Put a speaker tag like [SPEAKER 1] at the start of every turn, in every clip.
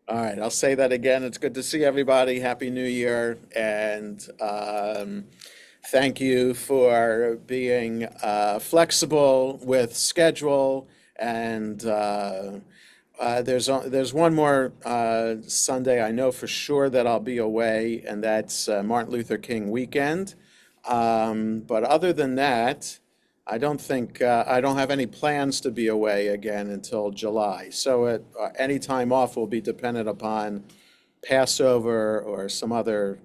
[SPEAKER 1] All right, I'll say that again. It's good to see everybody. Happy New Year. And thank you for being flexible with schedule. And there's one more Sunday I know for sure that I'll be away, and that's Martin Luther King weekend. But other than that, I don't have any plans to be away again until July. So any time off will be dependent upon Passover or some other,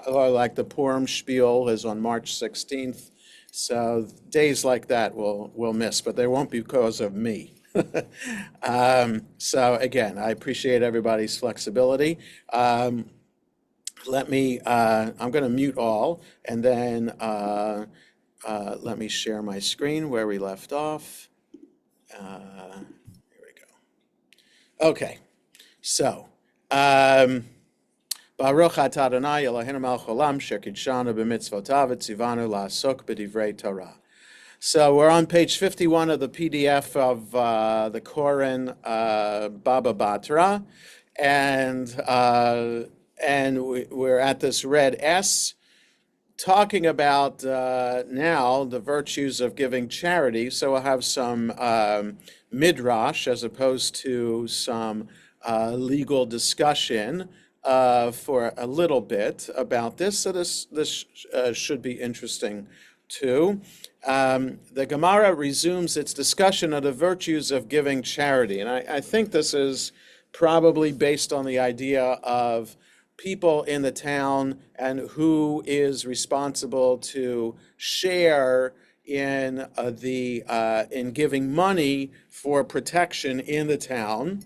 [SPEAKER 1] or like the Purim Spiel is on March 16th. So days like that we'll miss, but they won't be because of me. So again, I appreciate everybody's flexibility. I'm going to mute all, and then let me share my screen where we left off. Here we go. Okay, so Baruch atah Adonai Eloheinu melech haolam shekidshanu b'mitzvotav v'tzivanu la'asok b'divrei Torah. So we're on page 51 of the PDF of the Koren Baba Batra, and we're at this red S, talking about now the virtues of giving charity. So we'll have some midrash as opposed to some legal discussion for a little bit about this. So this should be interesting too. The Gemara resumes its discussion of the virtues of giving charity, and I think this is probably based on the idea of people in the town and who is responsible to share in in giving money for protection in the town.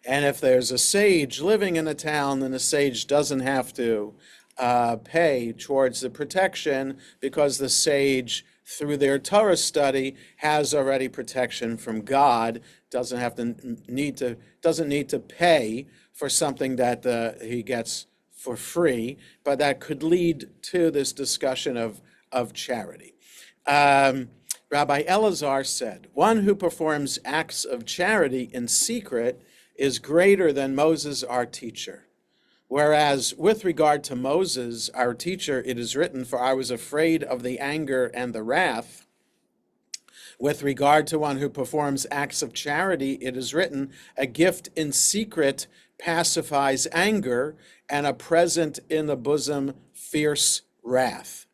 [SPEAKER 1] And if there's a sage living in a town, then the sage doesn't have to pay towards the protection because the sage, through their Torah study, has already protection from God. Doesn't need to pay for something that he gets for free, but that could lead to this discussion of charity. Rabbi Elazar said, "One who performs acts of charity in secret is greater than Moses, our teacher. Whereas with regard to Moses, our teacher, it is written, 'For I was afraid of the anger and the wrath.' With regard to one who performs acts of charity, it is written, 'A gift in secret pacifies anger, and a present in the bosom fierce wrath.'"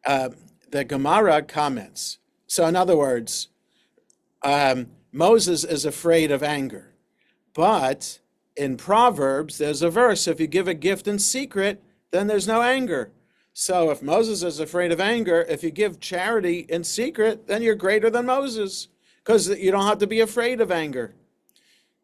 [SPEAKER 1] The Gemara comments. So in other words, Moses is afraid of anger. But in Proverbs, there's a verse, if you give a gift in secret, then there's no anger. So if Moses is afraid of anger, if you give charity in secret, then you're greater than Moses, because you don't have to be afraid of anger.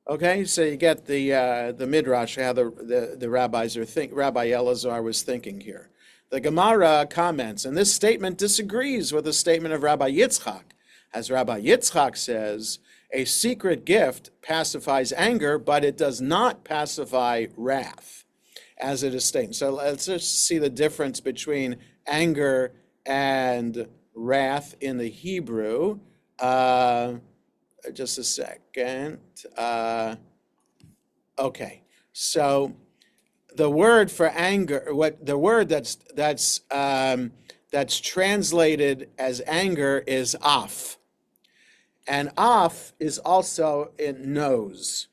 [SPEAKER 1] Okay, so you get the midrash, how the rabbis are Rabbi Elazar was thinking here. The Gemara comments, and this statement disagrees with the statement of Rabbi Yitzchak. As Rabbi Yitzchak says, a secret gift pacifies anger, but it does not pacify wrath, as it is stated. So let's just see the difference between anger and wrath in the Hebrew. Just a second. Okay, so the word for anger, the word that's translated as anger is af. And af is also in nose.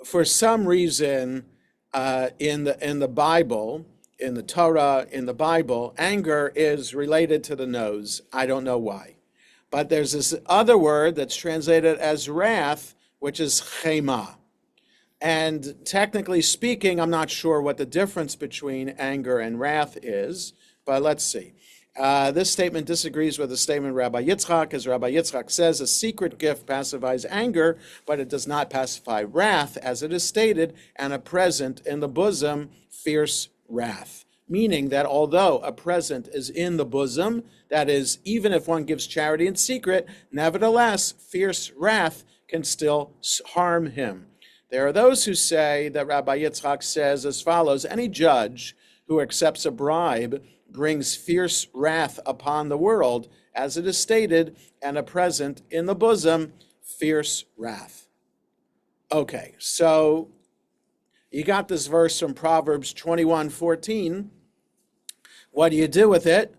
[SPEAKER 1] For some reason, in the Bible, in the Torah, in the Bible, anger is related to the nose. I don't know why. But there's this other word that's translated as wrath, which is chema. And technically speaking, I'm not sure what the difference between anger and wrath is, but let's see. This statement disagrees with the statement of Rabbi Yitzchak, as Rabbi Yitzchak says, a secret gift pacifies anger, but it does not pacify wrath, as it is stated, and a present in the bosom, fierce wrath. Meaning that although a present is in the bosom, that is, even if one gives charity in secret, nevertheless, fierce wrath can still harm him. There are those who say that Rabbi Yitzchak says as follows, any judge who accepts a bribe brings fierce wrath upon the world, as it is stated, and a present in the bosom, fierce wrath. Okay, so you got this verse from Proverbs 21:14. What do you do with it?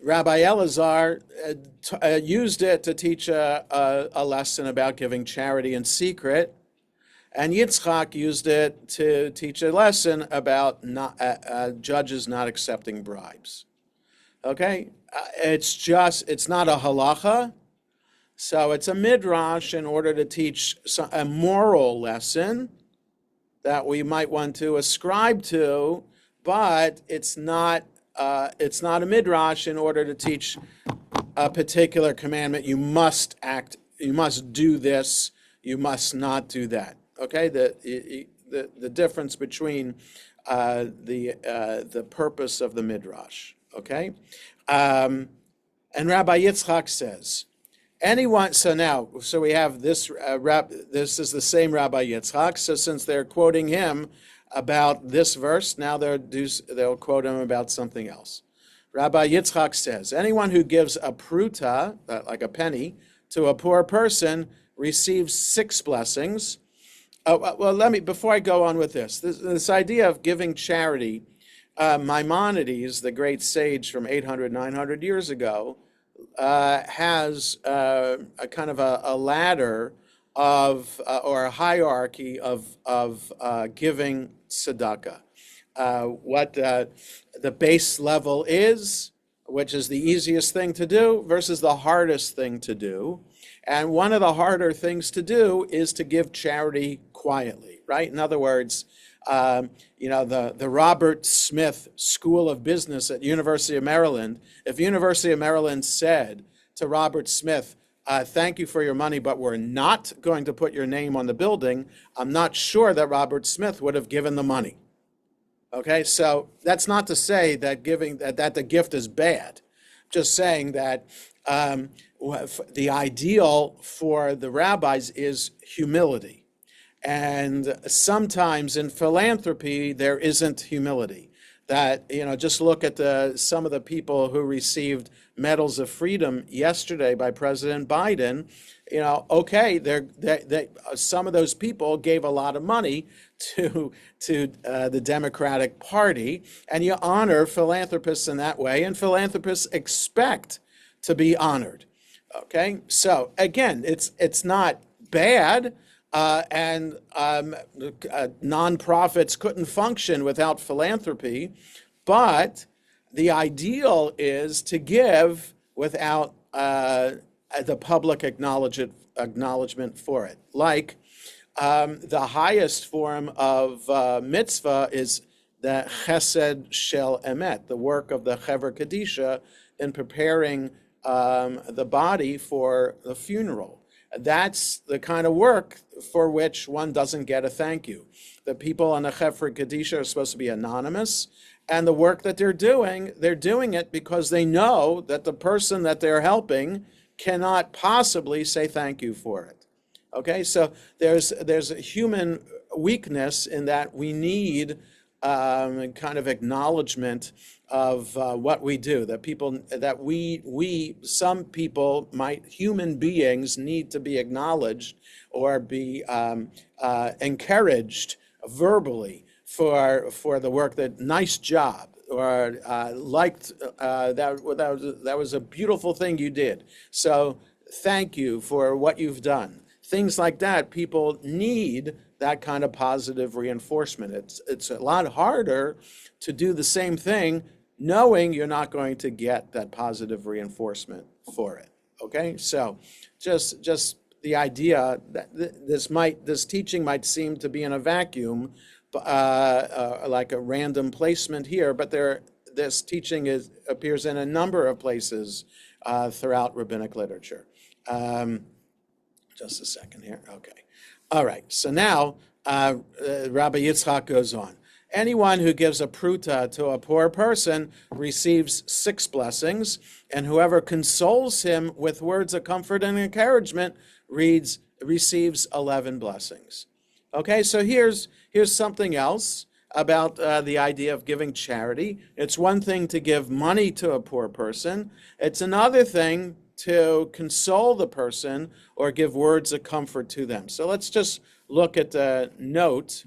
[SPEAKER 1] Rabbi Elazar used it to teach a lesson about giving charity in secret, and Yitzchak used it to teach a lesson about judges not accepting bribes. Okay? It's not a halacha, so it's a midrash in order to teach a moral lesson that we might want to ascribe to, but it's not a midrash in order to teach a particular commandment. You must do this, you must not do that. Okay, the difference between the purpose of the midrash. Okay, and Rabbi Yitzchak says, anyone. So we have this. This is the same Rabbi Yitzchak. So since they're quoting him about this verse, now they'll quote him about something else. Rabbi Yitzchak says, anyone who gives a pruta, like a penny, to a poor person receives 6 blessings. Well, before I go on with this idea of giving charity, Maimonides, the great sage from 800, 900 years ago, has a kind of a ladder of or a hierarchy of giving tzedakah. What the base level is, which is the easiest thing to do, versus the hardest thing to do. And one of the harder things to do is to give charity quietly, right? In other words, the Robert Smith School of Business at University of Maryland, if University of Maryland said to Robert Smith, thank you for your money, but we're not going to put your name on the building, I'm not sure that Robert Smith would have given the money. Okay, so that's not to say that that the gift is bad. Just saying that the ideal for the rabbis is humility. And sometimes in philanthropy, there isn't humility. That, just look at some of the people who received medals of freedom yesterday by President Biden. Okay, some of those people gave a lot of money to the Democratic Party, and you honor philanthropists in that way, and philanthropists expect to be honored. Okay, so again, it's not bad. And nonprofits couldn't function without philanthropy, but the ideal is to give without the public acknowledgement for it. Like the highest form of mitzvah is the chesed shel emet, the work of the Chevra Kadisha in preparing the body for the funeral. That's the kind of work for which one doesn't get a thank you. The people on the Chevra Kadisha are supposed to be anonymous, and the work that they're doing it because they know that the person that they're helping cannot possibly say thank you for it. Okay, so there's a human weakness in that we need kind of acknowledgement of what we do. Some people human beings need to be acknowledged or be encouraged verbally for the work. Nice job, or liked that was a beautiful thing you did. So thank you for what you've done. Things like that, people need that kind of positive reinforcement. It's a lot harder to do the same thing knowing you're not going to get that positive reinforcement for it. Okay, so just the idea that this teaching might seem to be in a vacuum, like a random placement here, but this teaching appears in a number of places throughout rabbinic literature. Just a second here. Okay. All right. So now Rabbi Yitzchak goes on. Anyone who gives a pruta to a poor person receives 6 blessings, and whoever consoles him with words of comfort and encouragement receives 11 blessings. Okay, so here's something else about the idea of giving charity. It's one thing to give money to a poor person. It's another thing to console the person or give words of comfort to them. So let's just look at the note.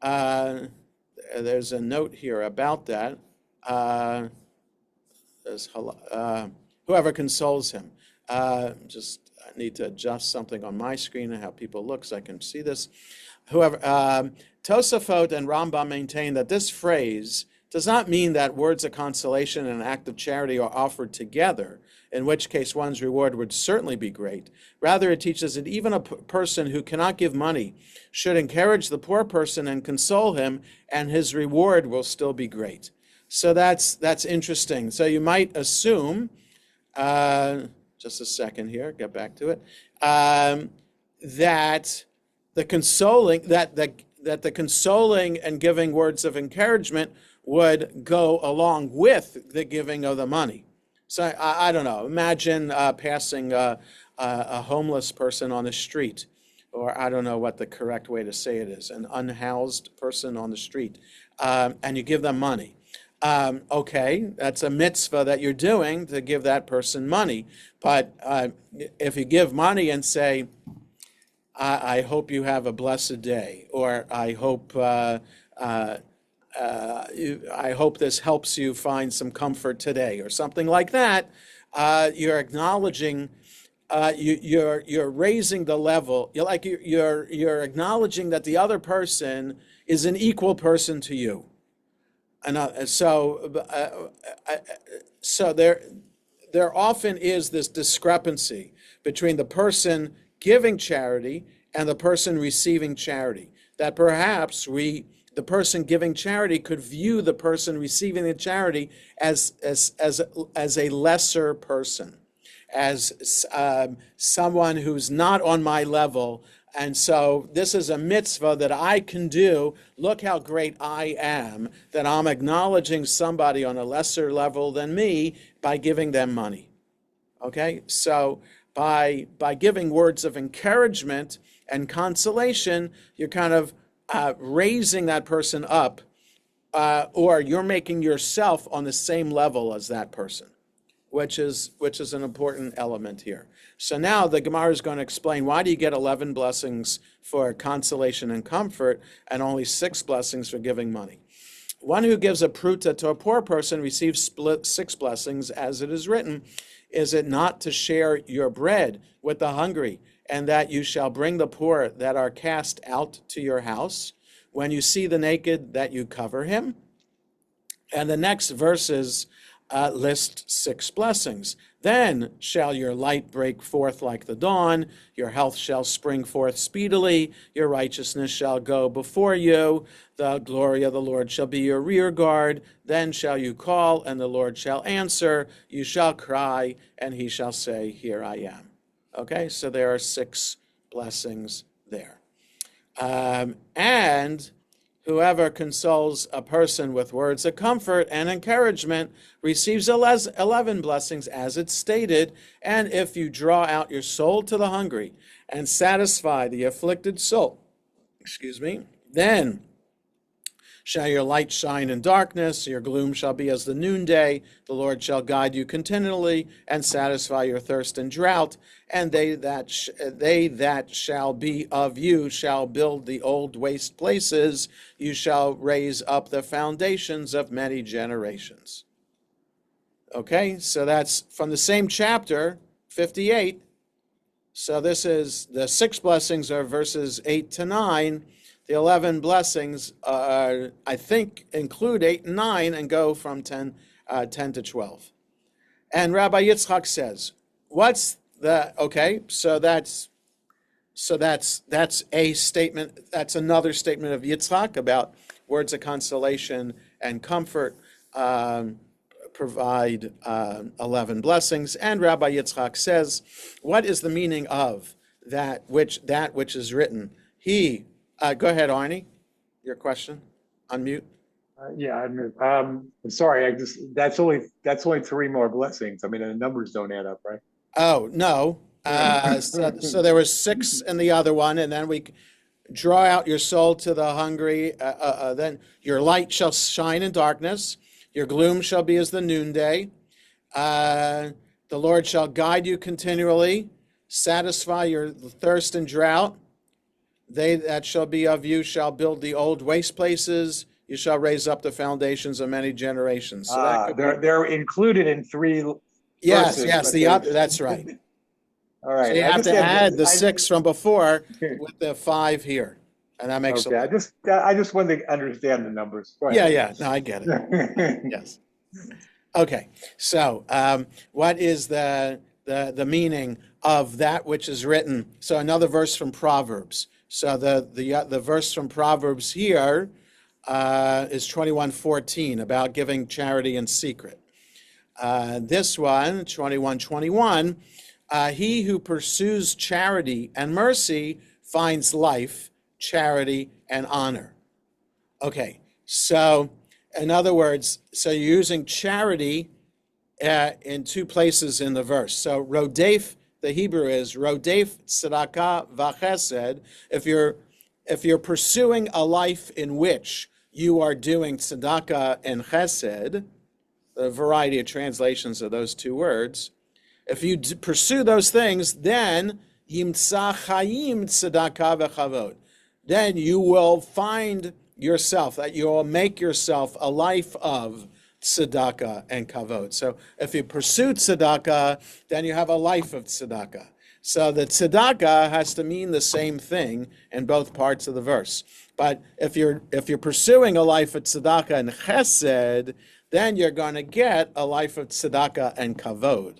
[SPEAKER 1] There's a note here about that. Whoever consoles him. Just I need to adjust something on my screen and how people look so I can see this. Tosafot and Rambam maintain that this phrase does not mean that words of consolation and an act of charity are offered together, in which case one's reward would certainly be great. Rather, it teaches that even a person who cannot give money should encourage the poor person and console him, and his reward will still be great. So that's interesting. So you might assume, just a second here, get back to it, that the consoling and giving words of encouragement would go along with the giving of the money. So I don't know. Imagine passing a homeless person on the street, or I don't know what the correct way to say it is, an unhoused person on the street, and you give them money. Okay, that's a mitzvah that you're doing to give that person money. But if you give money and say, I hope you have a blessed day, or I hope this helps you find some comfort today, or something like that, you're acknowledging, you're raising the level. You're acknowledging that the other person is an equal person to you. And so there often is this discrepancy between the person giving charity and the person receiving charity, that perhaps the person giving charity could view the person receiving the charity as a lesser person, as someone who's not on my level. And so this is a mitzvah that I can do. Look how great I am, that I'm acknowledging somebody on a lesser level than me by giving them money. Okay? So by giving words of encouragement and consolation, you're kind of raising that person up, or you're making yourself on the same level as that person, which is an important element here. So now the Gemara is going to explain, why do you get 11 blessings for consolation and comfort and only 6 blessings for giving money? One who gives a pruta to a poor person receives 6 blessings, as it is written, is it not to share your bread with the hungry, and that you shall bring the poor that are cast out to your house? When you see the naked, that you cover him? And the next verses list 6 blessings. Then shall your light break forth like the dawn, your health shall spring forth speedily, your righteousness shall go before you, the glory of the Lord shall be your rear guard. Then shall you call, and the Lord shall answer. You shall cry, and he shall say, here I am. Okay, so there are 6 blessings there. And whoever consoles a person with words of comfort and encouragement receives 11 blessings, as it's stated. And if you draw out your soul to the hungry and satisfy the afflicted soul, then shall your light shine in darkness, your gloom shall be as the noonday. The Lord shall guide you continually and satisfy your thirst and drought. And they that shall be of you shall build the old waste places. You shall raise up the foundations of many generations. Okay, so that's from the same chapter, 58. So this is the 6 blessings are verses 8 to 9. The 11 blessings, I think, include 8 and 9 and go from 10 to 12. And Rabbi Yitzchak says, so that's a statement. That's another statement of Yitzchak about words of consolation and comfort provide 11 blessings. And Rabbi Yitzchak says, what is the meaning of that which is written? Go ahead, Arnie. Your question. Unmute.
[SPEAKER 2] I'm sorry. That's only 3 more blessings. I mean, the numbers don't add up, right?
[SPEAKER 1] Oh no. So there was 6 in the other one, and then we draw out your soul to the hungry. Then your light shall shine in darkness. Your gloom shall be as the noonday. The Lord shall guide you continually, satisfy your thirst and drought. They that shall be of you shall build the old waste places. You shall raise up the foundations of many generations. So that could be,
[SPEAKER 2] They're included in three
[SPEAKER 1] yes,
[SPEAKER 2] verses,
[SPEAKER 1] yes,
[SPEAKER 2] but
[SPEAKER 1] the
[SPEAKER 2] they.
[SPEAKER 1] other, that's right.
[SPEAKER 2] All
[SPEAKER 1] So
[SPEAKER 2] right.
[SPEAKER 1] you
[SPEAKER 2] I
[SPEAKER 1] have
[SPEAKER 2] just
[SPEAKER 1] to
[SPEAKER 2] have.
[SPEAKER 1] add the
[SPEAKER 2] I
[SPEAKER 1] 6 from before with the 5 here, and that makes
[SPEAKER 2] okay.
[SPEAKER 1] 11.
[SPEAKER 2] I just wanted to understand the numbers. Go
[SPEAKER 1] Yeah,
[SPEAKER 2] ahead.
[SPEAKER 1] yeah, no, I get it. Yes. Okay, so what is the meaning of that which is written? So another verse from Proverbs. So the verse from Proverbs here is 21:14 about giving charity in secret. This one, 21:21, he who pursues charity and mercy finds life, charity, and honor. Okay, so in other words, so you're using charity in 2 places in the verse. So rodef, the Hebrew is rodef tzedakah v'chesed. If you're pursuing a life in which you are doing tzedakah and chesed, a variety of translations of those 2 words, if you pursue those things, then yimtza chayim tzedakah v'chavod. Then you will find yourself, that you will make yourself a life of tzedakah and kavod. So if you pursue tzedakah, then you have a life of tzedakah. So the tzedakah has to mean the same thing in both parts of the verse. But if you're pursuing a life of tzedakah and chesed, then you're going to get a life of tzedakah and kavod.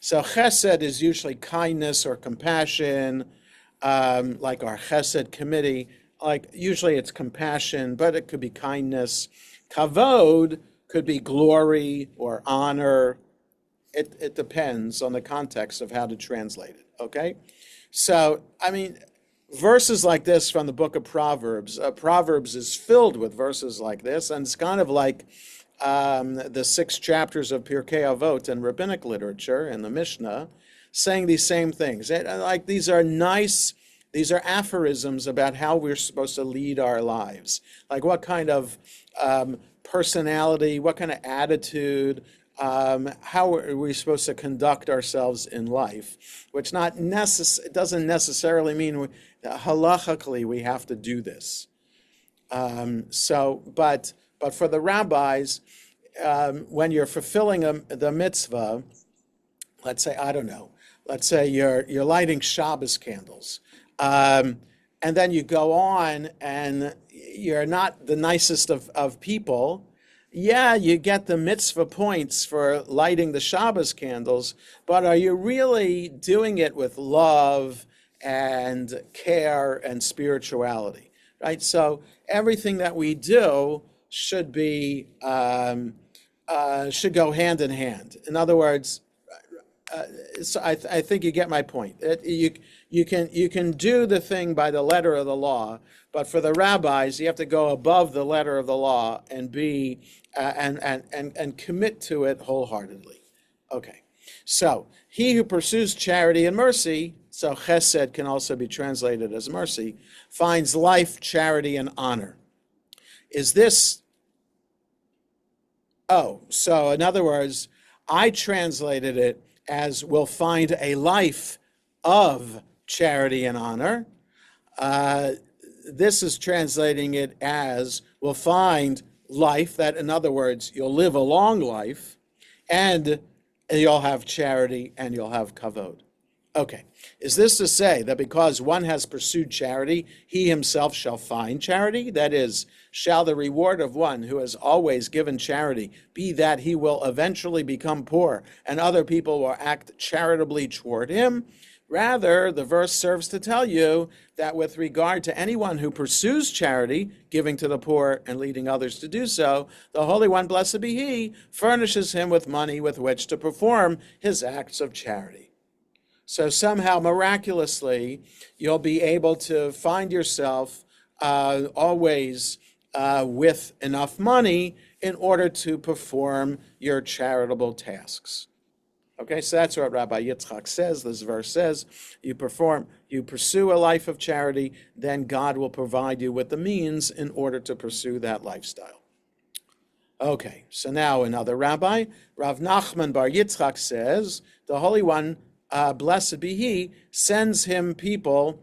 [SPEAKER 1] So chesed is usually kindness or compassion, like our chesed committee. Like usually it's compassion, but it could be kindness. Kavod could be glory or honor. It depends on the context of how to translate it, okay? So, I mean, verses like this from the book of Proverbs, Proverbs is filled with verses like this, and it's kind of like the 6 chapters of Pirkei Avot in rabbinic literature and the Mishnah, saying these same things. Like these are nice, these are aphorisms about how we're supposed to lead our lives. Like what kind of personality, what kind of attitude, how are we supposed to conduct ourselves in life, which it doesn't necessarily mean halachically we have to do this. But for the rabbis, when you're fulfilling the mitzvah, let's say, I don't know, let's say you're lighting Shabbos candles, and then you go on and you're not the nicest of people. Yeah, you get the mitzvah points for lighting the Shabbos candles, but are you really doing it with love and care and spirituality, right? So everything that we do should should go hand in hand. In other words, so I think you get my point. You can do the thing by the letter of the law, but for the rabbis, you have to go above the letter of the law and be and commit to it wholeheartedly. Okay, so he who pursues charity and mercy, so chesed can also be translated as mercy, finds life, charity, and honor. Is this? Oh, so in other words, I translated it as will find a life of charity and honor. Uh, this is translating it as will find life, that in other words, you'll live a long life, and you'll have charity and you'll have kavod. Okay, is this to say that because one has pursued charity, he himself shall find charity? That is, shall the reward of one who has always given charity be that he will eventually become poor and other people will act charitably toward him? Rather, the verse serves to tell you that with regard to anyone who pursues charity, giving to the poor and leading others to do so, the Holy One, blessed be He, furnishes him with money with which to perform his acts of charity. So somehow, miraculously, you'll be able to find yourself always with enough money in order to perform your charitable tasks. Okay, so that's what Rabbi Yitzchak says. This verse says, you pursue a life of charity, then God will provide you with the means in order to pursue that lifestyle. Okay, so now another rabbi, Rav Nachman Bar Yitzchak, says, the Holy One, blessed be He, sends him people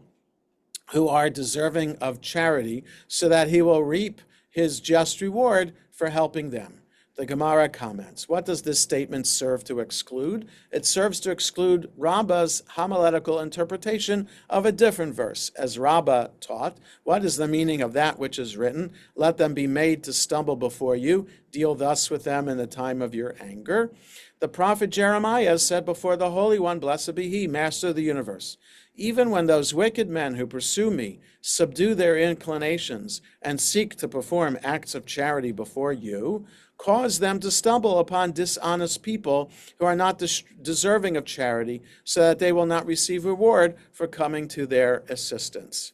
[SPEAKER 1] who are deserving of charity so that he will reap his just reward for helping them. The Gemara comments, what does this statement serve to exclude? It serves to exclude Rabbah's homiletical interpretation of a different verse. As Rabbah taught, what is the meaning of that which is written? Let them be made to stumble before you. Deal thus with them in the time of your anger. The prophet Jeremiah said before the Holy One, blessed be He, Master of the universe, even when those wicked men who pursue me subdue their inclinations and seek to perform acts of charity before you, cause them to stumble upon dishonest people who are not deserving of charity, so that they will not receive reward for coming to their assistance.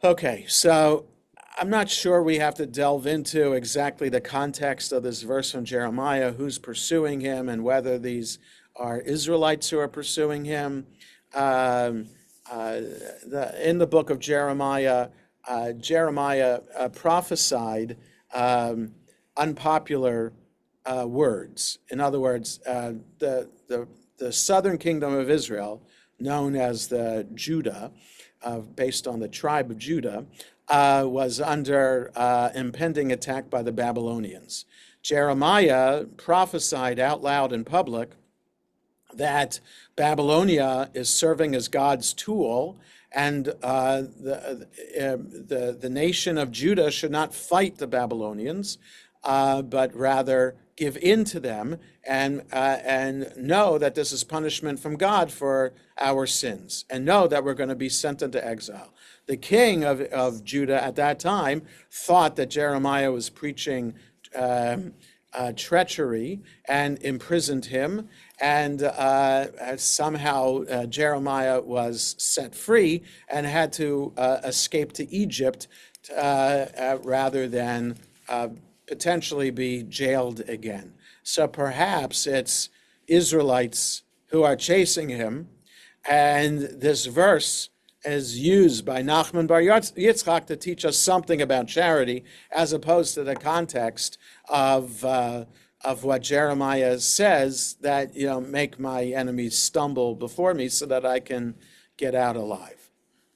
[SPEAKER 1] Okay, so I'm not sure we have to delve into exactly the context of this verse from Jeremiah, who's pursuing him, and whether these are Israelites who are pursuing him. In the book of Jeremiah, Jeremiah prophesied unpopular words. In other words, the southern kingdom of Israel, known as the Judah, based on the tribe of Judah, was under impending attack by the Babylonians. Jeremiah prophesied out loud in public that Babylonia is serving as God's tool, and the nation of Judah should not fight the Babylonians, but rather give in to them and know that this is punishment from God for our sins, and know that we're going to be sent into exile. The king of Judah at that time thought that Jeremiah was preaching treachery and imprisoned him, and somehow Jeremiah was set free and had to escape to Egypt rather than potentially be jailed again. So perhaps it's Israelites who are chasing him, and this verse is used by Nachman Bar Yitzchak to teach us something about charity, as opposed to the context of what Jeremiah says, that, make my enemies stumble before me so that I can get out alive.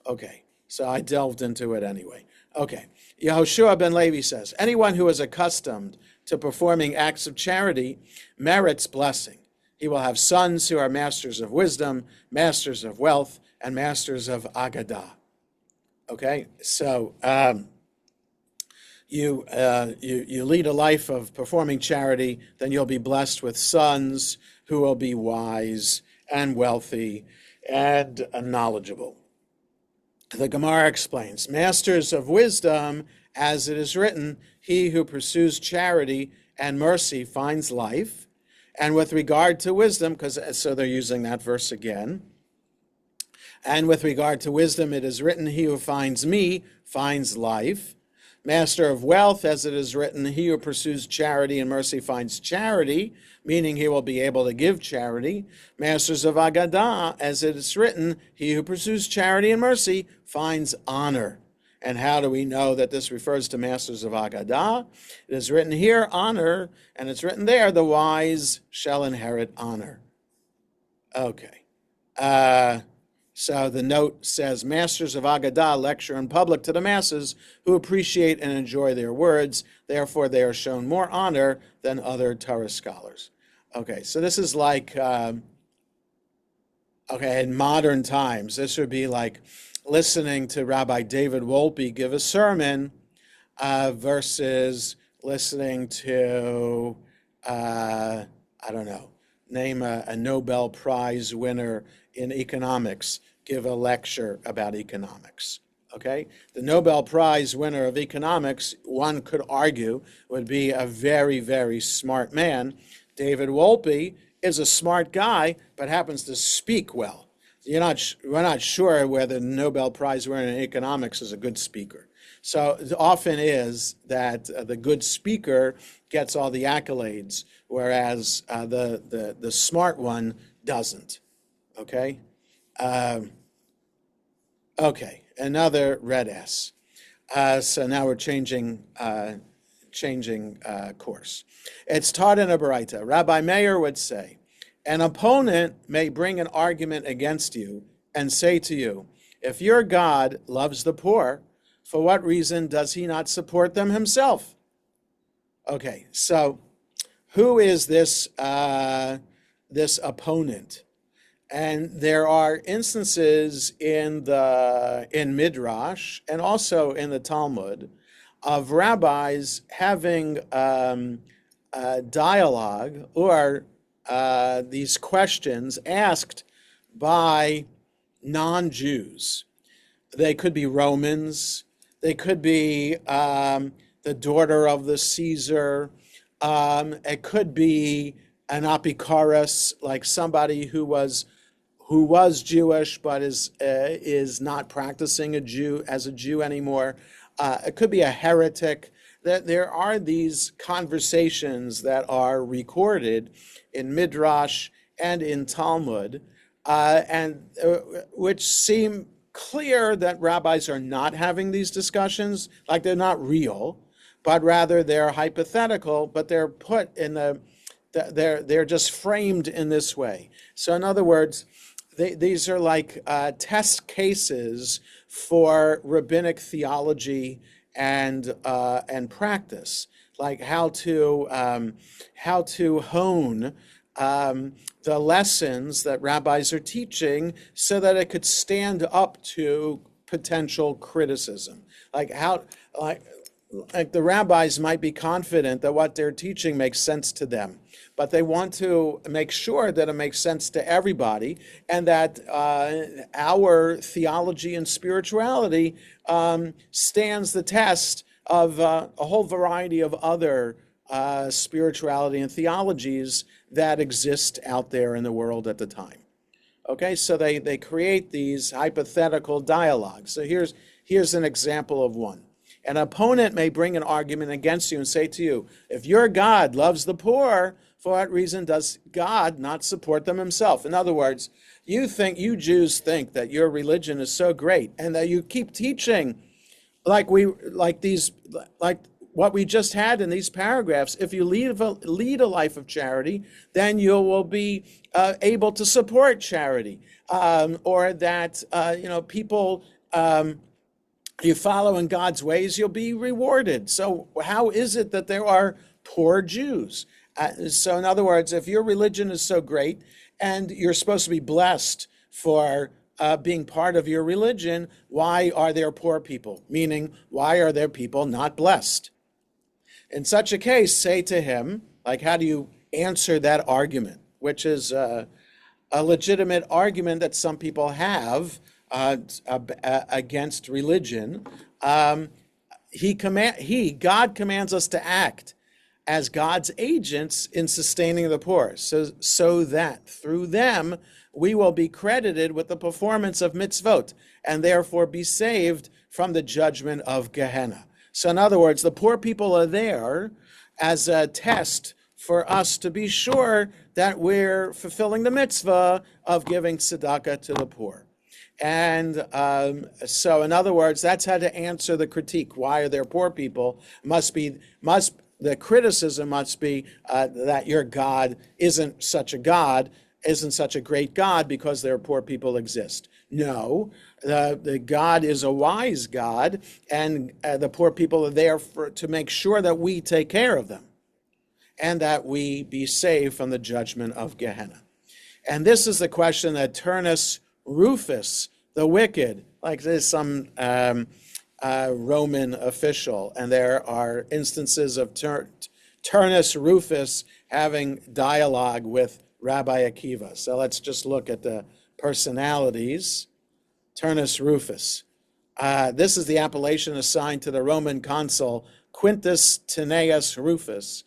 [SPEAKER 1] Okay, so I delved into it anyway. Okay, Yehoshua ben Levi says, anyone who is accustomed to performing acts of charity merits blessing. He will have sons who are masters of wisdom, masters of wealth, and masters of Agadah. Okay, so you lead a life of performing charity, then you'll be blessed with sons who will be wise and wealthy and knowledgeable. The Gemara explains, masters of wisdom, as it is written, he who pursues charity and mercy finds life. And with regard to wisdom, so they're using that verse again, and with regard to wisdom, it is written, he who finds me finds life. Master of wealth, as it is written, he who pursues charity and mercy finds charity, meaning he will be able to give charity. Masters of Agadah, as it is written, he who pursues charity and mercy finds honor. And how do we know that this refers to masters of Agadah? It is written here, honor, and it's written there, the wise shall inherit honor. Okay. So the note says, masters of Agadah lecture in public to the masses who appreciate and enjoy their words. Therefore, they are shown more honor than other Torah scholars. Okay, so this is like, in modern times, this would be like listening to Rabbi David Wolpe give a sermon versus listening to, name a Nobel Prize winner in economics give a lecture about economics. Okay? The Nobel Prize winner of economics, one could argue, would be a very, very smart man. David Wolpe is a smart guy, but happens to speak well. We're not sure whether the Nobel Prize winner in economics is a good speaker. So it often is that the good speaker gets all the accolades, whereas the smart one doesn't. Okay? Okay, another red S. So now we're changing changing course. It's taught in a Baraita. Rabbi Meir would say, an opponent may bring an argument against you and say to you, if your God loves the poor, for what reason does he not support them himself? Okay, so who is this this opponent? And there are instances in Midrash and also in the Talmud of rabbis having dialogue or these questions asked by non-Jews. They could be Romans. They could be the daughter of the Caesar. It could be an apikaros, like somebody who was Jewish but is not practicing as a Jew anymore. It could be a heretic. That there are these conversations that are recorded in Midrash and in Talmud, which seem clear that rabbis are not having these discussions, like they're not real, but rather they're hypothetical, but they're put in they're just framed in this way. So in other words, these are like test cases for rabbinic theology and practice, like how to hone the lessons that rabbis are teaching so that it could stand up to potential criticism. Like the rabbis might be confident that what they're teaching makes sense to them, but they want to make sure that it makes sense to everybody, and that our theology and spirituality stands the test of a whole variety of other spirituality and theologies that exist out there in the world at the time. Okay, so they create these hypothetical dialogues. So here's an example of one. An opponent may bring an argument against you and say to you, if your God loves the poor, for what reason does God not support them himself? In other words, you Jews think that your religion is so great and that you keep teaching like what we just had in these paragraphs. If you lead a life of charity, then you will be able to support charity, or that people. You follow in God's ways, you'll be rewarded. So how is it that there are poor Jews? So in other words, if your religion is so great and you're supposed to be blessed for being part of your religion, why are there poor people? Meaning, why are there people not blessed? In such a case, say to him, like, how do you answer that argument, which is a legitimate argument that some people have against religion. God commands us to act as God's agents in sustaining the poor, so that through them we will be credited with the performance of mitzvot and therefore be saved from the judgment of Gehenna. So in other words, the poor people are there as a test for us to be sure that we're fulfilling the mitzvah of giving tzedakah to the poor. And so, in other words, that's how to answer the critique. Why are there poor people? The criticism must be that your God isn't such a great God because there are poor people exist. No, the God is a wise God, and the poor people are there to make sure that we take care of them and that we be saved from the judgment of Gehenna. And this is the question that Turnus Rufus, the wicked, like there's some Roman official, and there are instances of Turnus Rufus having dialogue with Rabbi Akiva. So let's just look at the personalities. Turnus Rufus. This is the appellation assigned to the Roman consul Quintus Tineius Rufus,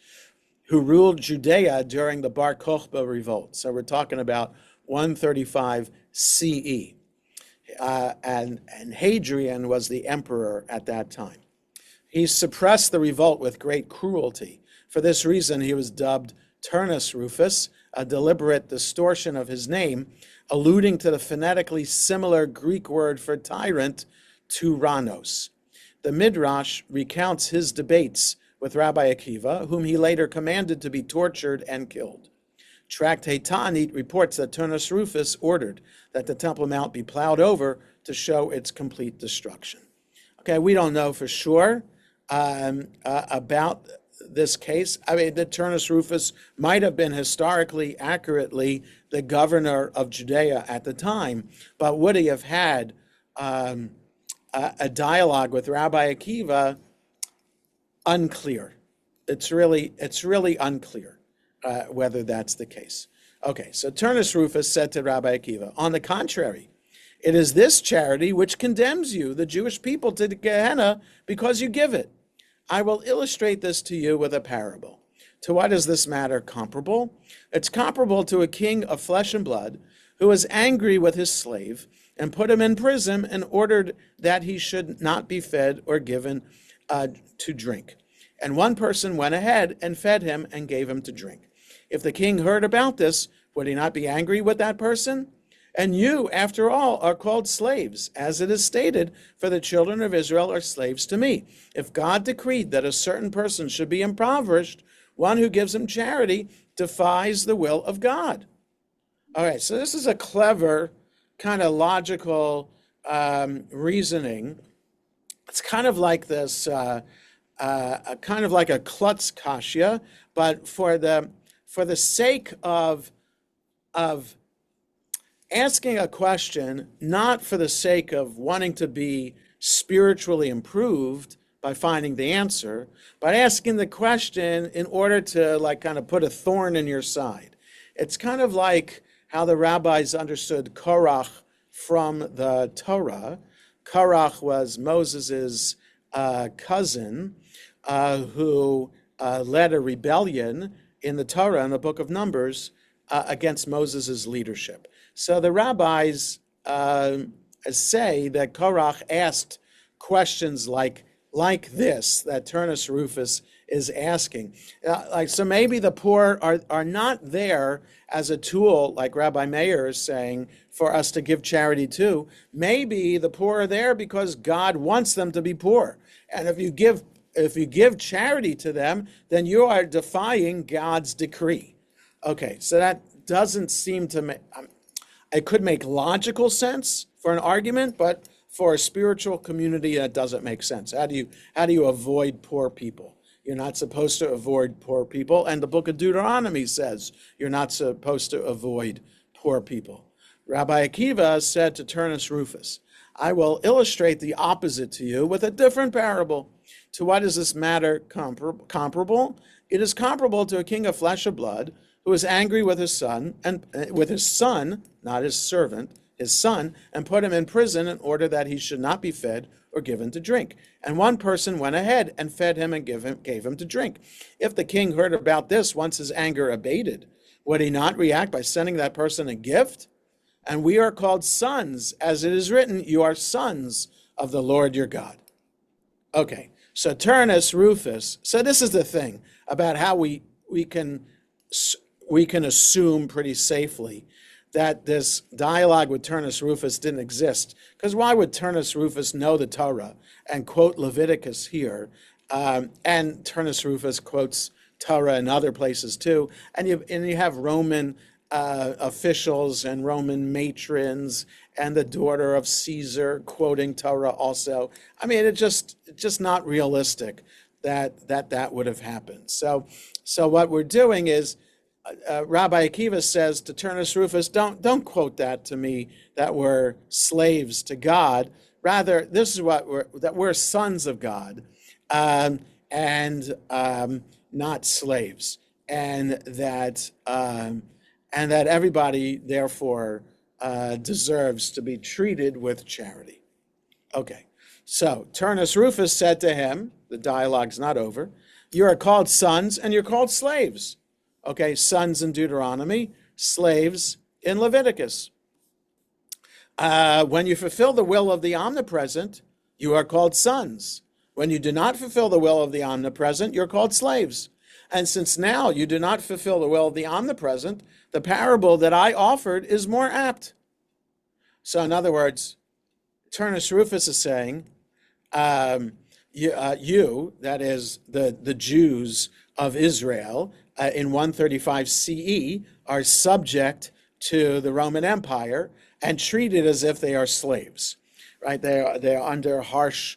[SPEAKER 1] who ruled Judea during the Bar Kokhba revolt. So we're talking about 135 CE. And Hadrian was the emperor at that time. He suppressed the revolt with great cruelty. For this reason, he was dubbed Turnus Rufus, a deliberate distortion of his name, alluding to the phonetically similar Greek word for tyrant, tyrannos. The Midrash recounts his debates with Rabbi Akiva, whom he later commanded to be tortured and killed. Tractate Ta'anit reports that Turnus Rufus ordered that the Temple Mount be plowed over to show its complete destruction. Okay, we don't know for sure about this case. I mean, that Turnus Rufus might have been historically accurately the governor of Judea at the time, but would he have had a dialogue with Rabbi Akiva? Unclear. It's really unclear whether that's the case. Okay, so Turnus Rufus said to Rabbi Akiva, on the contrary, it is this charity which condemns you, the Jewish people, to Gehenna because you give it. I will illustrate this to you with a parable. To what is this matter comparable? It's comparable to a king of flesh and blood who was angry with his slave and put him in prison and ordered that he should not be fed or given to drink. And one person went ahead and fed him and gave him to drink. If the king heard about this, would he not be angry with that person? And you, after all, are called slaves, as it is stated, for the children of Israel are slaves to me. If God decreed that a certain person should be impoverished, one who gives him charity defies the will of God. All right, so this is a clever, kind of logical reasoning. It's kind of like this, kind of like a klutz kashya, but for the sake of asking a question, not for the sake of wanting to be spiritually improved by finding the answer, but asking the question in order to like kind of put a thorn in your side. It's kind of like how the rabbis understood Korach from the Torah. Korach was Moses's cousin who led a rebellion in the Torah in the book of Numbers against Moses's leadership. So the rabbis say that Korach asked questions like this that Turnus Rufus is asking. So maybe the poor are not there as a tool, like Rabbi Meir is saying, for us to give charity to. Maybe the poor are there because God wants them to be poor. And if you give charity to them, then you are defying God's decree. Okay, so that doesn't seem to make... It could make logical sense for an argument, but for a spiritual community, that doesn't make sense. How do you avoid poor people? You're not supposed to avoid poor people, and the book of Deuteronomy says you're not supposed to avoid poor people. Rabbi Akiva said to Turnus Rufus, I will illustrate the opposite to you with a different parable. To what is this matter comparable? It is comparable to a king of flesh and blood who was angry with his son, not his servant, his son, and put him in prison in order that he should not be fed or given to drink. And one person went ahead and fed him and gave him to drink. If the king heard about this, once his anger abated, would he not react by sending that person a gift? And we are called sons, as it is written, you are sons of the Lord your God. Okay, so Turnus Rufus, so this is the thing about how we can assume pretty safely that this dialogue with Turnus Rufus didn't exist. Because why would Turnus Rufus know the Torah and quote Leviticus here? And Turnus Rufus quotes Torah in other places too. And you have Roman officials and Roman matrons and the daughter of Caesar quoting Torah also. I mean, it's just not realistic that would have happened. So what we're doing is, Rabbi Akiva says to Turnus Rufus, don't quote that to me, that we're slaves to God. Rather, this is that we're sons of God, and not slaves, and that everybody therefore deserves to be treated with charity. Okay, so Turnus Rufus said to him, the dialogue's not over, you are called sons and you're called slaves. Okay, sons in Deuteronomy, slaves in Leviticus. When you fulfill the will of the omnipresent, you are called sons. When you do not fulfill the will of the omnipresent, you're called slaves. And since now you do not fulfill the will of the omnipresent, the parable that I offered is more apt. So in other words, Turnus Rufus is saying, that is the Jews of Israel, in 135 CE, are subject to the Roman Empire and treated as if they are slaves, right? They are under harsh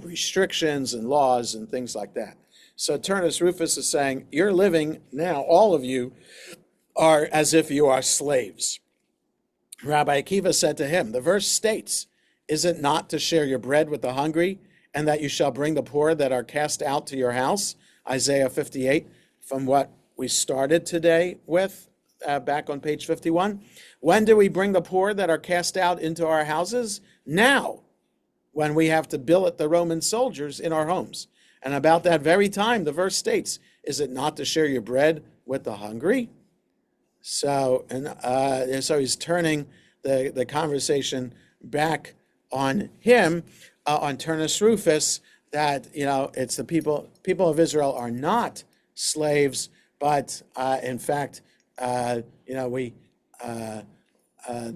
[SPEAKER 1] restrictions and laws and things like that. So Turnus Rufus is saying, you're living now, all of you are as if you are slaves. Rabbi Akiva said to him, the verse states, is it not to share your bread with the hungry, and that you shall bring the poor that are cast out to your house? Isaiah 58, from what we started today with, back on page 51. When do we bring the poor that are cast out into our houses? Now, when we have to billet the Roman soldiers in our homes. And about that very time, the verse states, is it not to share your bread with the hungry? So, so he's turning the conversation back on him, on Turnus Rufus, that, it's the people of Israel are not slaves, but in fact, the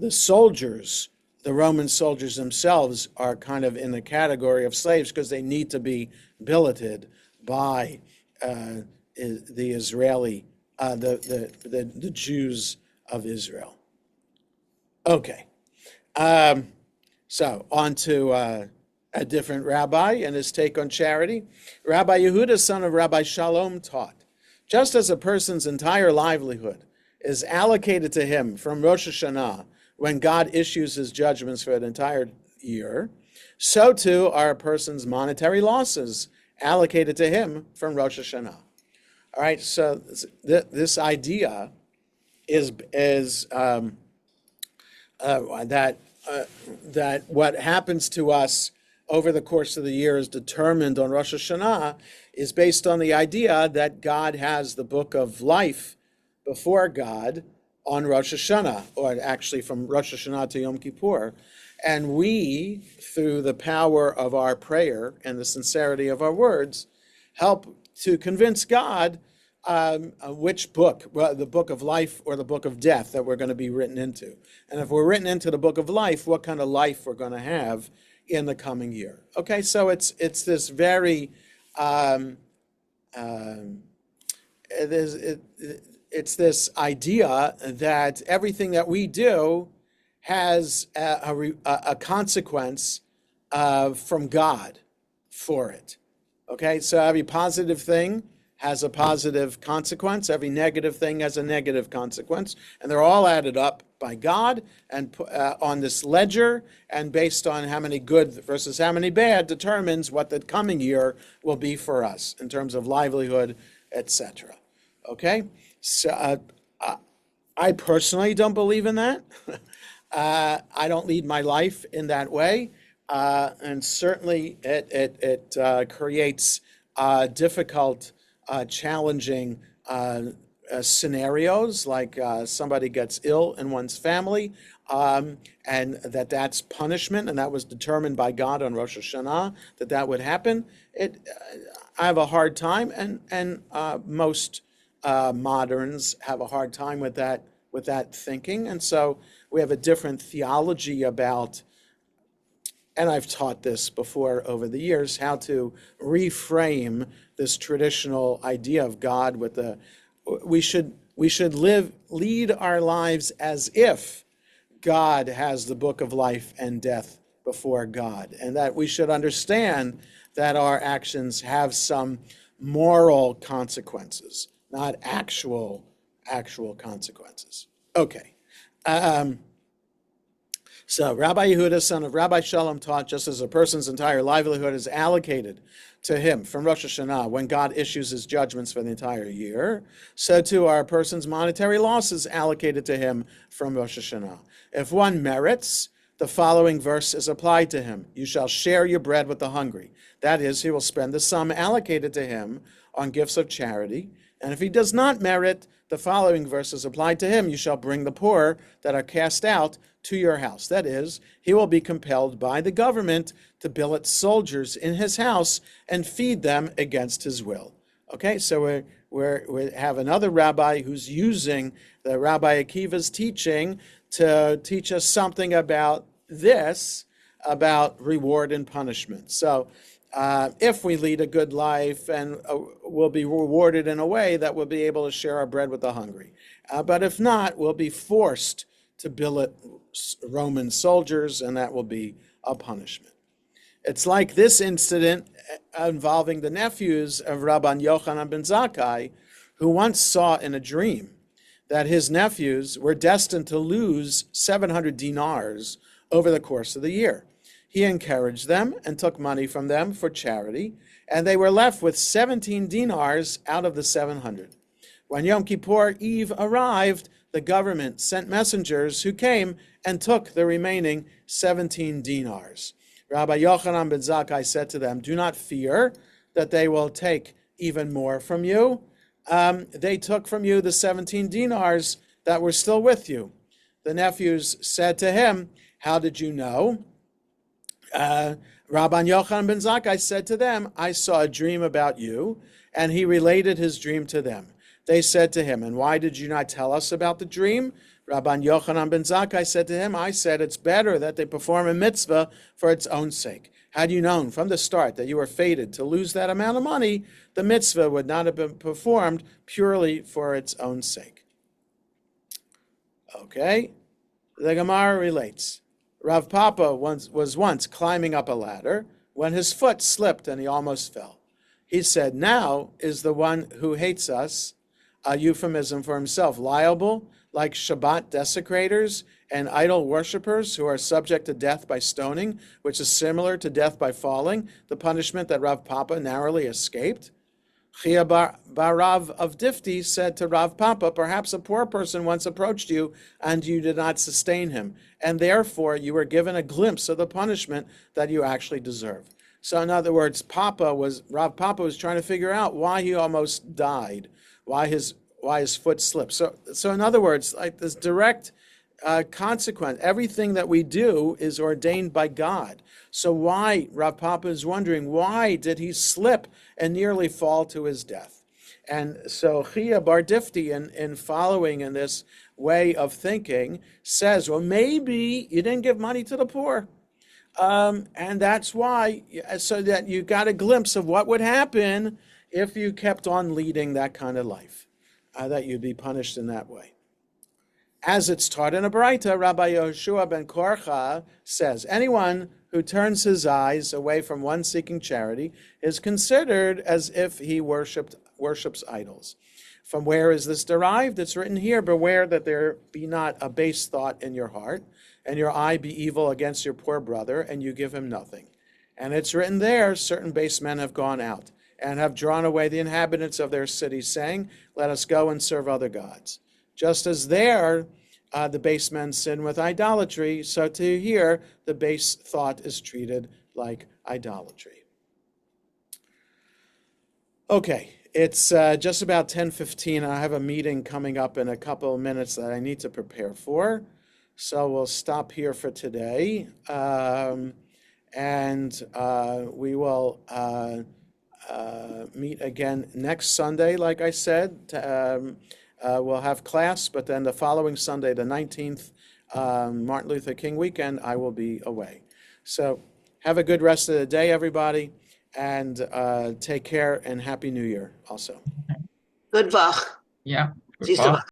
[SPEAKER 1] soldiers, the Roman soldiers themselves, are kind of in the category of slaves because they need to be billeted by the Israeli, the Jews of Israel. Okay, so on to a different rabbi and his take on charity. Rabbi Yehuda, son of Rabbi Shalom, taught, just as a person's entire livelihood is allocated to him from Rosh Hashanah, when God issues his judgments for an entire year, so too are a person's monetary losses allocated to him from Rosh Hashanah. All right, so this idea is that what happens to us over the course of the year is determined on Rosh Hashanah is based on the idea that God has the book of life before God on Rosh Hashanah, or actually from Rosh Hashanah to Yom Kippur. And we, through the power of our prayer and the sincerity of our words, help to convince God which book, the book of life or the book of death, that we're going to be written into. And if we're written into the book of life, what kind of life we're going to have in the coming year. Okay, so it's this very, it's this idea that everything that we do has a consequence from God for it. Okay, so every positive thing has a positive consequence. Every negative thing has a negative consequence. And they're all added up by God and on this ledger, and based on how many good versus how many bad determines what the coming year will be for us in terms of livelihood, etc. Okay? So I personally don't believe in that. I don't lead my life in that way. And certainly it creates difficult, challenging scenarios, like somebody gets ill in one's family, and that's punishment, and that was determined by God on Rosh Hashanah that would happen. I have a hard time, and most moderns have a hard time with that thinking, and so we have a different theology about. And I've taught this before over the years, how to reframe this traditional idea of God with we should lead our lives as if God has the book of life and death before God, and that we should understand that our actions have some moral consequences, not actual consequences. Okay. So Rabbi Yehuda, son of Rabbi Shalom, taught, just as a person's entire livelihood is allocated to him from Rosh Hashanah, when God issues his judgments for the entire year, so too are a person's monetary losses allocated to him from Rosh Hashanah. If one merits, the following verse is applied to him. You shall share your bread with the hungry. That is, he will spend the sum allocated to him on gifts of charity. And if he does not merit, the following verse is applied to him. You shall bring the poor that are cast out to your house. That is, he will be compelled by the government to billet soldiers in his house and feed them against his will. Okay, so we have another rabbi who's using the Rabbi Akiva's teaching to teach us something about this, about reward and punishment. So if we lead a good life and we'll be rewarded in a way that we'll be able to share our bread with the hungry. But if not, we'll be forced to billet Roman soldiers, and that will be a punishment. It's like this incident involving the nephews of Rabban Yochanan ben Zakkai, who once saw in a dream that his nephews were destined to lose 700 dinars over the course of the year. He encouraged them and took money from them for charity, and they were left with 17 dinars out of the 700. When Yom Kippur Eve arrived, the government sent messengers who came and took the remaining 17 dinars. Rabbi Yochanan ben Zakkai said to them, "Do not fear that they will take even more from you. They took from you the 17 dinars that were still with you." The nephews said to him, "How did you know?" Rabban Yochanan ben Zakkai said to them, "I saw a dream about you," and he related his dream to them. They said to him, "And why did you not tell us about the dream?" Rabban Yochanan ben Zakkai said to him, "I said it's better that they perform a mitzvah for its own sake. Had you known from the start that you were fated to lose that amount of money, the mitzvah would not have been performed purely for its own sake." Okay, the Gemara relates. Rav Papa was once climbing up a ladder when his foot slipped and he almost fell. He said, "Now is the one who hates us," a euphemism for himself, "liable, like Shabbat desecrators and idol worshippers who are subject to death by stoning, which is similar to death by falling, the punishment that Rav Papa narrowly escaped?" Chia Barav of Difti said to Rav Papa, "Perhaps a poor person once approached you and you did not sustain him, and therefore you were given a glimpse of the punishment that you actually deserve." So in other words, Rav Papa was trying to figure out why he almost died, why his foot slipped. So in other words, like this direct consequence, everything that we do is ordained by God. So why, Rav Papa is wondering, why did he slip and nearly fall to his death? And so Chia Bar Difti, in following in this way of thinking, says, well, maybe you didn't give money to the poor. And that's why, so that you got a glimpse of what would happen if you kept on leading that kind of life, that you'd be punished in that way. As it's taught in a Baraita, Rabbi Yehoshua ben Korcha says, anyone who turns his eyes away from one seeking charity is considered as if he worships idols. From where is this derived? It's written here, beware that there be not a base thought in your heart, and your eye be evil against your poor brother, and you give him nothing. And it's written there, certain base men have gone out, and have drawn away the inhabitants of their cities, saying, let us go and serve other gods. Just as there, the base men sin with idolatry, so to here, the base thought is treated like idolatry. Okay, it's just about 10:15. I have a meeting coming up in a couple of minutes that I need to prepare for. So we'll stop here for today. And we will meet again next Sunday, like I said. We'll have class, but then the following Sunday, the 19th, Martin Luther King weekend, I will be away. So have a good rest of the day, everybody, and take care, and Happy New Year also.
[SPEAKER 3] Good Vach.
[SPEAKER 4] Yeah.
[SPEAKER 3] Siehst du?